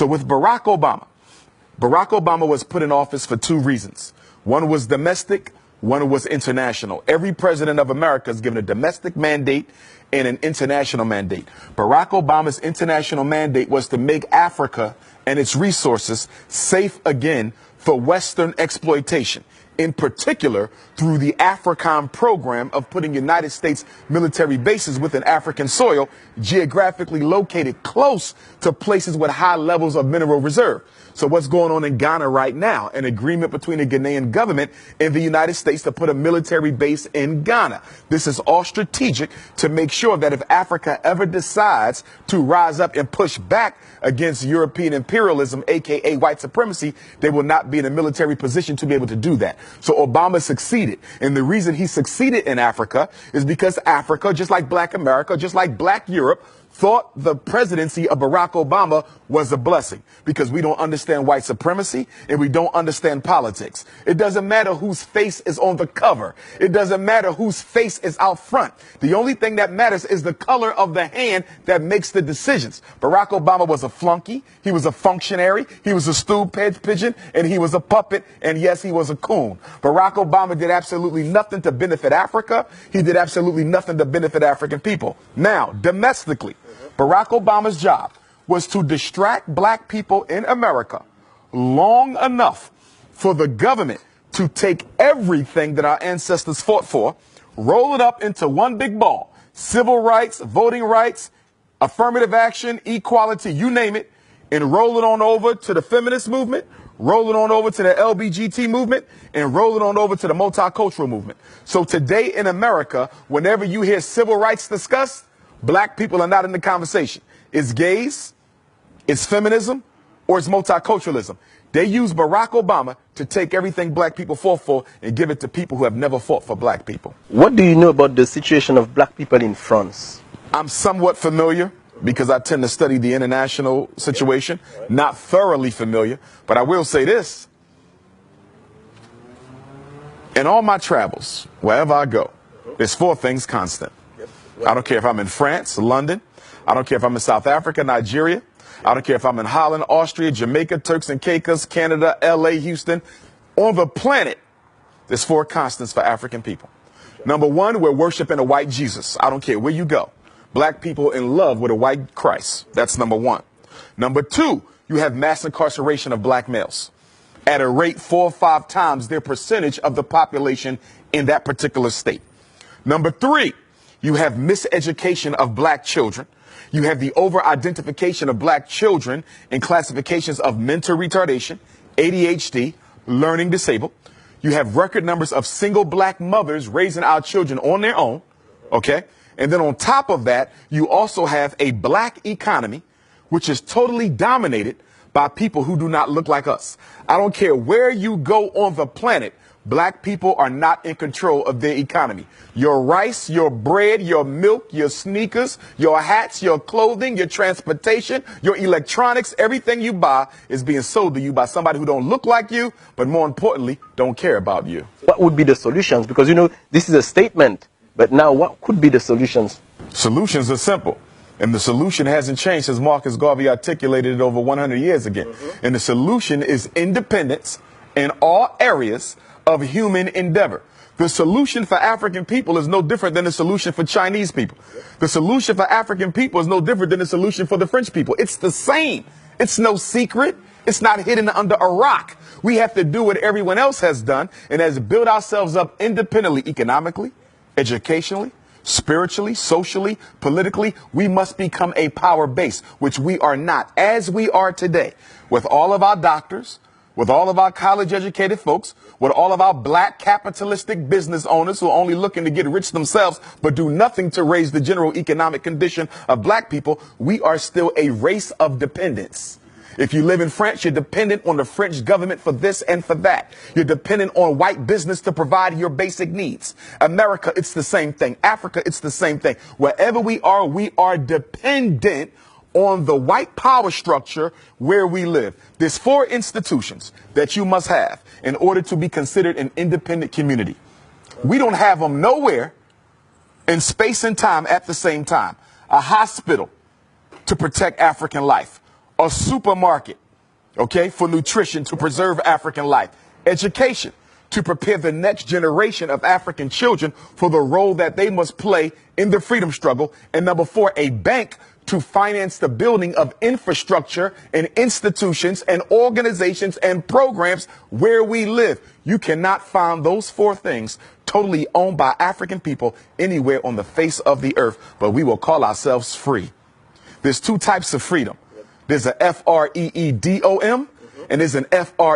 So with Barack Obama was put in office for two reasons. One was domestic, one was international. Every president of America is given a domestic mandate and an international mandate. Barack Obama's international mandate was to make Africa and its resources safe again for Western exploitation, in particular through the AFRICOM program of putting United States military bases within African soil, geographically located close to places with high levels of mineral reserve. So what's going on in Ghana right now? An agreement between the Ghanaian government and the United States to put a military base in Ghana. This is all strategic to make sure that if Africa ever decides to rise up and push back against European imperialism, aka white supremacy, they will not be in a military position to be able to do that. So Obama succeeded. And the reason he succeeded in Africa is because Africa, just like Black America, just like Black Europe, thought the presidency of Barack Obama was a blessing because we don't understand white supremacy and we don't understand politics. It doesn't matter whose face is on the cover. It doesn't matter whose face is out front. The only thing that matters is the color of the hand that makes the decisions. Barack Obama was a flunky. He was a functionary. He was a stool pigeon, and he was a puppet. And yes, he was a coon. Barack Obama did absolutely nothing to benefit Africa. He did absolutely nothing to benefit African people. Now, domestically, Barack Obama's job was to distract Black people in America long enough for the government to take everything that our ancestors fought for, roll it up into one big ball: civil rights, voting rights, affirmative action, equality, you name it, and roll it on over to the feminist movement, roll it on over to the LBGT movement, and roll it on over to the multicultural movement. So today in America, whenever you hear civil rights discussed, Black people are not in the conversation. It's gays, it's feminism, or it's multiculturalism. They use Barack Obama to take everything Black people fought for and give it to people who have never fought for Black people. What do you know about the situation of Black people in France? I'm somewhat familiar because I tend to study the international situation. Not thoroughly familiar, but I will say this. In all my travels, wherever I go, there's four things constant. I don't care if I'm in France, London. I don't care if I'm in South Africa, Nigeria. I don't care if I'm in Holland, Austria, Jamaica, Turks and Caicos, Canada, LA, Houston. On the planet, there's four constants for African people. Number one, we're worshiping a white Jesus. I don't care where you go. Black people in love with a white Christ. That's number one. Number two, you have mass incarceration of Black males at a rate 4 or 5 times their percentage of the population in that particular state. Number three, you have miseducation of Black children. You have the over-identification of Black children in classifications of mental retardation, ADHD, learning disabled. You have record numbers of single Black mothers raising our children on their own, okay? And then on top of that, you also have a Black economy, which is totally dominated by people who do not look like us. I don't care where you go on the planet, Black people are not in control of their economy. Your rice, your bread, your milk, your sneakers, your hats, your clothing, your transportation, your electronics, everything you buy is being sold to you by somebody who don't look like you, but more importantly, don't care about you. What would be the solutions? Because, you know, this is a statement, but now what could be the solutions? Solutions are simple. And the solution hasn't changed since Marcus Garvey articulated it over 100 years ago. And the solution is independence in all areas of human endeavor. The solution for African people is no different than the solution for Chinese people. The solution for African people is no different than the solution for the French people. It's the same. It's no secret. It's not hidden under a rock. We have to do what everyone else has done, and that is build ourselves up independently, economically, educationally, spiritually, socially, politically. We must become a power base, which we are not, as we are today, with all of our doctors, with all of our college-educated folks, with all of our Black capitalistic business owners who are only looking to get rich themselves but do nothing to raise the general economic condition of Black people. We are still a race of dependents. If you live in France, you're dependent on the French government for this and for that. You're dependent on white business to provide your basic needs. America, it's the same thing. Africa, it's the same thing. Wherever we are dependent on the white power structure where we live. There's 4 institutions that you must have in order to be considered an independent community. We don't have them nowhere in space and time at the same time. A hospital to protect African life. A supermarket, okay, for nutrition to preserve African life. Education, to prepare the next generation of African children for the role that they must play in the freedom struggle. And number 4, a bank to finance the building of infrastructure and institutions and organizations and programs where we live. You cannot find those 4 things totally owned by African people anywhere on the face of the earth, but we will call ourselves free. There's 2 types of freedom. There's a FREEDOM and there's an FREEDUMB.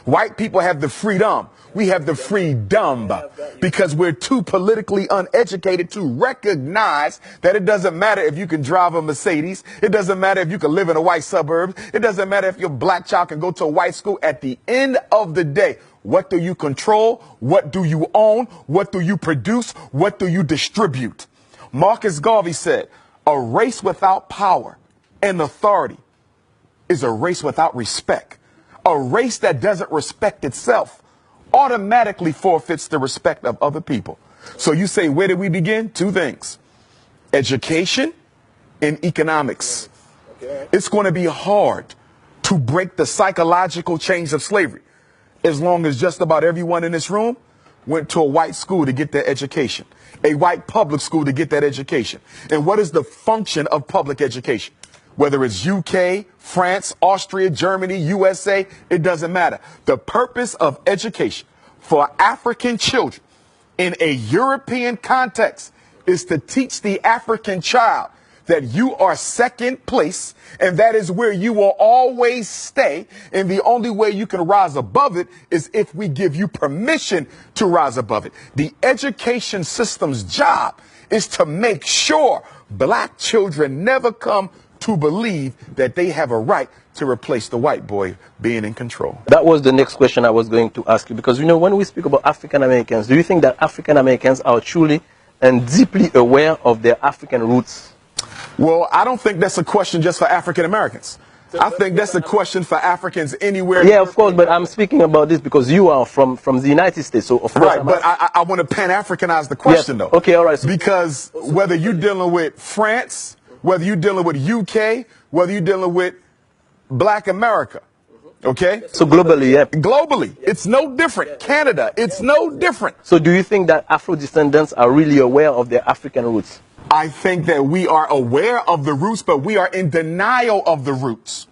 White people have the freedom. We have the freedom because we're too politically uneducated to recognize that it doesn't matter if you can drive a Mercedes. It doesn't matter if you can live in a white suburb. It doesn't matter if your black child can go to a white school. At the end of the day, what do you control? What do you own? What do you produce? What do you distribute? Marcus Garvey said, a race without power and authority is a race without respect. A race that doesn't respect itself automatically forfeits the respect of other people. So you say, where did we begin? 2 things. Education and economics. It's going to be hard to break the psychological chains of slavery as long as just about everyone in this room went to a white school to get their education, a white public school to get that education. And what is the function of public education? Whether it's UK, France, Austria, Germany, USA, it doesn't matter. The purpose of education for African children in a European context is to teach the African child that you are second place and that is where you will always stay. And the only way you can rise above it is if we give you permission to rise above it. The education system's job is to make sure black children never come to believe that they have a right to replace the white boy being in control. That was the next question I was going to ask you, because, you know, when we speak about African Americans, do you think that African Americans are truly and deeply aware of their African roots? Well, I don't think that's a question just for African Americans. I think that's a question for Africans anywhere. Yeah, of course, but I'm speaking about this because you are from the United States, so of course. Right, but I want to Pan-Africanize the question, though. Okay, all right. So because whether you're dealing with France, whether you're dealing with UK, whether you're dealing with Black America, okay? So globally, yeah. Globally, it's no different. Canada, it's no different. So do you think that Afro-descendants are really aware of their African roots? I think that we are aware of the roots, but we are in denial of the roots.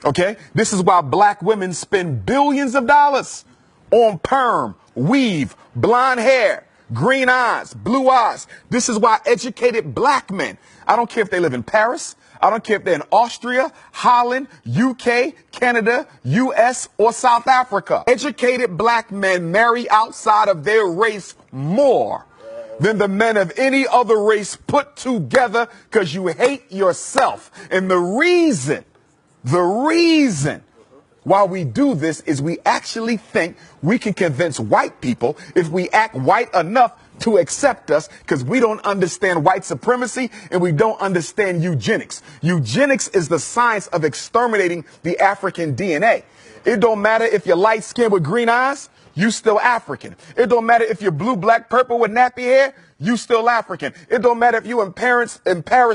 Okay? This is why black women spend billions of dollars on perm, weave, blonde hair, green eyes, blue eyes. This is why educated black men, I don't care if they live in Paris, I don't care if they're in Austria, Holland, UK, Canada, US, or South Africa. Educated black men marry outside of their race more than the men of any other race put together because you hate yourself. And the reason why we do this is we actually think we can convince white people if we act white enough to accept us, because we don't understand white supremacy and we don't understand eugenics. Eugenics is the science of exterminating the African DNA. It don't matter if you're light skinned with green eyes, you still African. It don't matter if you're blue, black, purple with nappy hair, you still African. It don't matter if you in Paris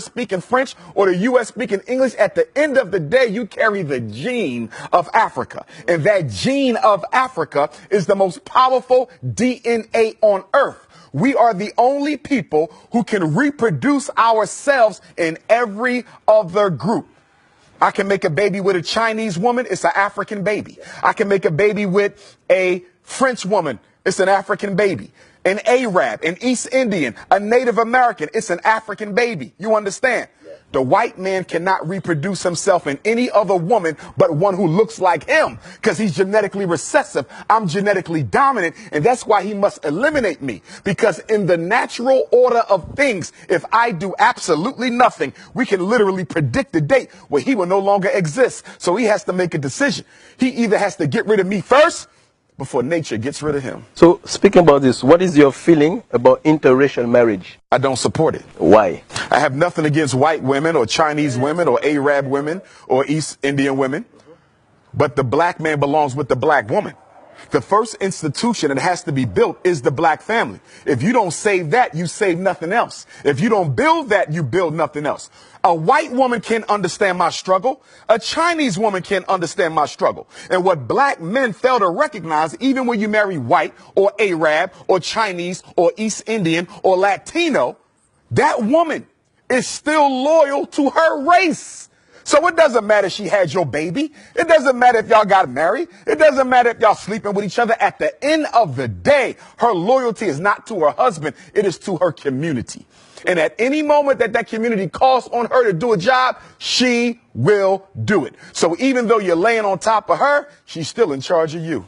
speaking French or the US speaking English. At the end of the day, you carry the gene of Africa. And that gene of Africa is the most powerful DNA on earth. We are the only people who can reproduce ourselves in every other group. I can make a baby with a Chinese woman, it's an African baby. I can make a baby with a French woman, it's an African baby. An Arab, an East Indian, a Native American, it's an African baby. You understand? The white man cannot reproduce himself in any other woman but one who looks like him, because he's genetically recessive. I'm genetically dominant, and that's why he must eliminate me. Because in the natural order of things, if I do absolutely nothing, we can literally predict the date where he will no longer exist. So he has to make a decision. He either has to get rid of me first before nature gets rid of him. So speaking about this, what is your feeling about interracial marriage? I don't support it. Why? I have nothing against white women or Chinese women or Arab women or East Indian women, but the black man belongs with the black woman. The first institution that has to be built is the black family. If you don't save that, you save nothing else. If you don't build that, you build nothing else. A white woman can understand my struggle. A Chinese woman can understand my struggle. And what black men fail to recognize, even when you marry white or Arab or Chinese or East Indian or Latino, that woman is still loyal to her race. So it doesn't matter if she had your baby. It doesn't matter if y'all got married. It doesn't matter if y'all sleeping with each other. At the end of the day, her loyalty is not to her husband. It is to her community. And at any moment that that community calls on her to do a job, she will do it. So even though you're laying on top of her, she's still in charge of you.